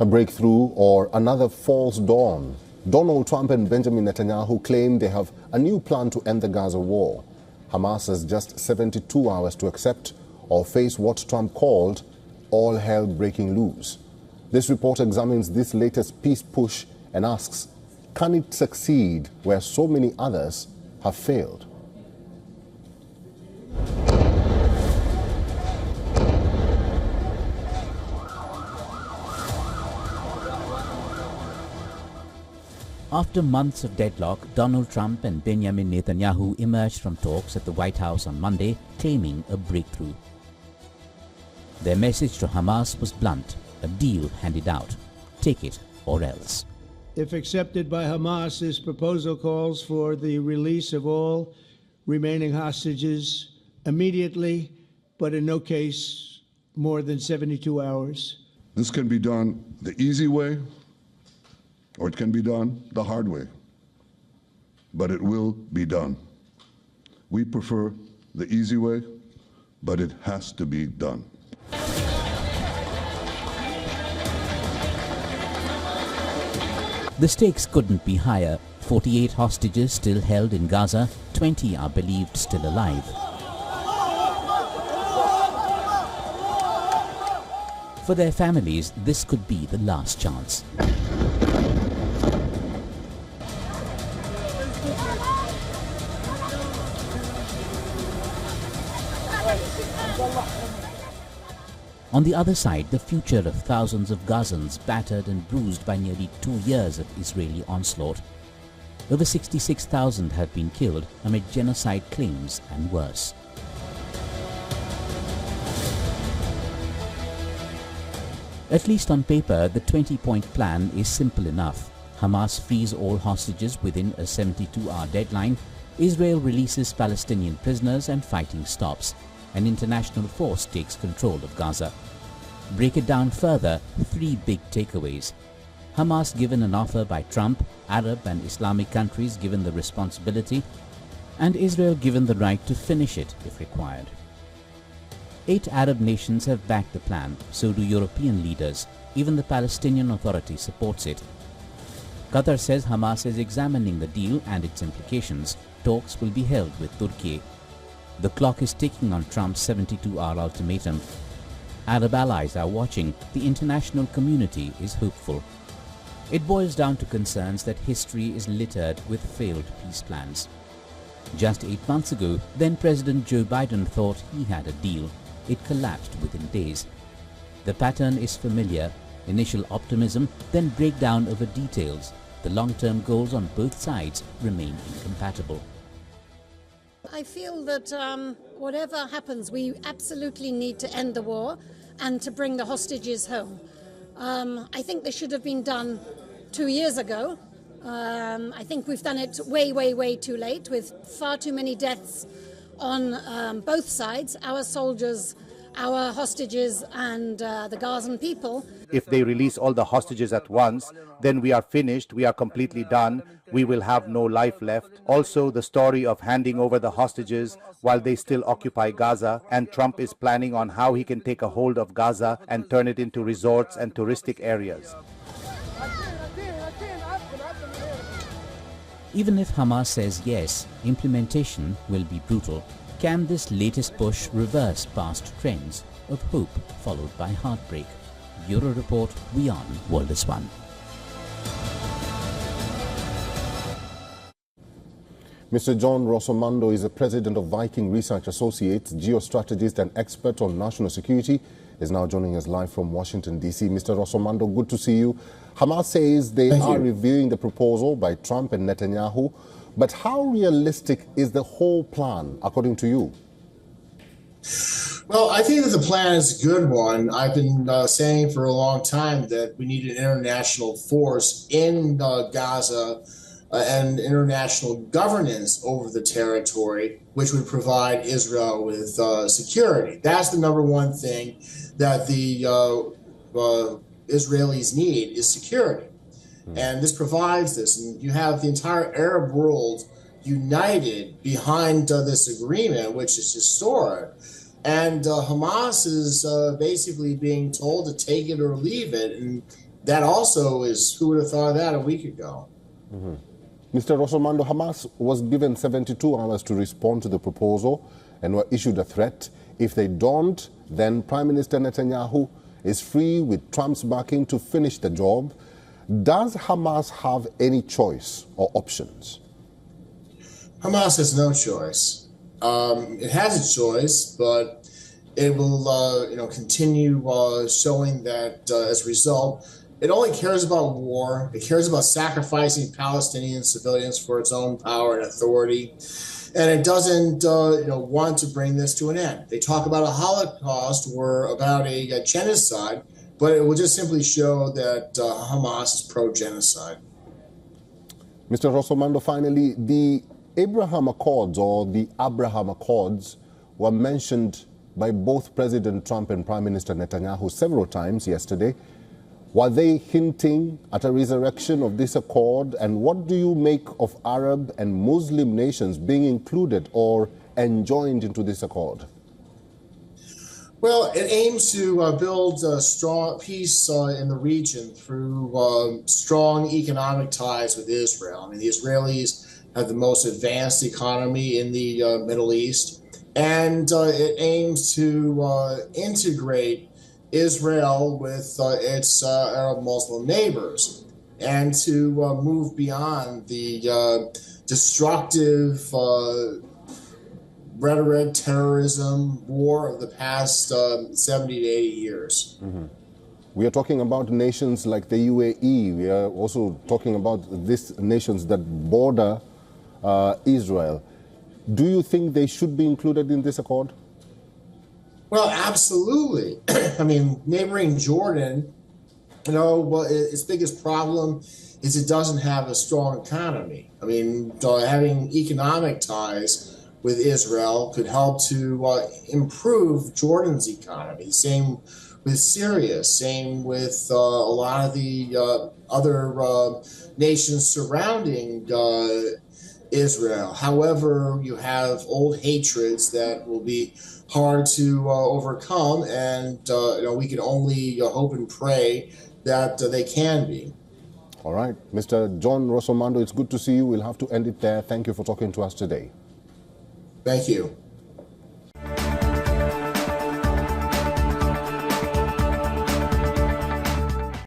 A breakthrough or another false dawn? Donald Trump and Benjamin Netanyahu claim they have a new plan to end the Gaza war. Hamas has just 72 hours to accept or face what Trump called all hell breaking loose. This report examines this latest peace push and asks, can it succeed where so many others have failed? After months of deadlock, Donald Trump and Benjamin Netanyahu emerged from talks at the White House on Monday, claiming a breakthrough. Their message to Hamas was blunt: a deal handed out. Take it or else. If accepted by Hamas, this proposal calls for the release of all remaining hostages immediately, but in no case more than 72 hours. This can be done the easy way, or it can be done the hard way, but it will be done. We prefer the easy way, but it has to be done. The stakes couldn't be higher. 48 hostages still held in Gaza, 20 are believed still alive. For their families, this could be the last chance. On the other side, the future of thousands of Gazans battered and bruised by nearly 2 years of Israeli onslaught. Over 66,000 have been killed amid genocide claims and worse. At least on paper, the 20-point plan is simple enough. Hamas frees all hostages within a 72-hour deadline. Israel releases Palestinian prisoners and fighting stops. An international force takes control of Gaza. Break it down further, 3 big takeaways. Hamas given an offer by Trump, Arab and Islamic countries given the responsibility, and Israel given the right to finish it if required. 8 Arab nations have backed the plan, so do European leaders. Even the Palestinian Authority supports it. Qatar says Hamas is examining the deal and its implications. Talks will be held with Turkey. The clock is ticking on Trump's 72-hour ultimatum. Arab allies are watching. The international community is hopeful. It boils down to concerns that history is littered with failed peace plans. Just 8 months ago, then President Joe Biden thought he had a deal. It collapsed within days. The pattern is familiar. Initial optimism, then breakdown over details. The long-term goals on both sides remain incompatible. I feel that whatever happens, we absolutely need to end the war and to bring the hostages home. I think this should have been done 2 years ago. I think we've done it way too late, with far too many deaths on both sides, our soldiers, our hostages, and the Gazan people. If they release all the hostages at once, then we are finished, we are completely done, we will have no life left. Also, the story of handing over the hostages while they still occupy Gaza, and Trump is planning on how he can take a hold of Gaza and turn it into resorts and touristic areas. Even if Hamas says yes, implementation will be brutal. Can this latest push reverse past trends of hope followed by heartbreak? Bureau Report, WION World is One. Mr. John Rossomando is the president of Viking Research Associates, geostrategist and expert on national security, is now joining us live from Washington, D.C. Mr. Rossomando, good to see you. Hamas says they are reviewing the proposal by Trump and Netanyahu, but how realistic is the whole plan, according to you? Well, I think that the plan is a good one. I've been saying for a long time that we need an international force in Gaza and international governance over the territory, which would provide Israel with security. That's the number one thing that the Israelis need, is security. And this provides this. And you have the entire Arab world united behind this agreement, which is historic. And Hamas is basically being told to take it or leave it. And that also is, who would have thought of that a week ago? Mr. Rosomando, Hamas was given 72 hours to respond to the proposal and were issued a threat. If they don't, then Prime Minister Netanyahu is free with Trump's backing to finish the job. Does Hamas have any choice or options? Hamas has no choice. It has a choice, but it will, continue showing that as a result, it only cares about war. It cares about sacrificing Palestinian civilians for its own power and authority, and it doesn't, want to bring this to an end. They talk about a Holocaust or about a genocide, but it will just simply show that Hamas is pro-genocide. Mr. Rosomando, finally, the Abraham Accords or the Abraham Accords were mentioned by both President Trump and Prime Minister Netanyahu several times yesterday. Were they hinting at a resurrection of this accord? And what do you make of Arab and Muslim nations being included or enjoined into this accord? Well, it aims to build strong peace in the region through strong economic ties with Israel. I mean, the Israelis have the most advanced economy in the Middle East, and it aims to integrate Israel with its Arab Muslim neighbors and to move beyond the destructive rhetoric, terrorism, war of the past 70 to 80 years. We are talking about nations like the UAE. We are also talking about these nations that border Israel. Do you think they should be included in this accord? Well, absolutely. I mean, neighboring Jordan, its biggest problem is it doesn't have a strong economy. I mean, having economic ties with Israel could help to improve Jordan's economy. Same with Syria, same with a lot of the other nations surrounding Israel. However, you have old hatreds that will be hard to overcome, and we can only hope and pray that they can be. All right. Mr. John Rosomando, it's good to see you. We'll have to end it there. Thank you for talking to us today. Thank you.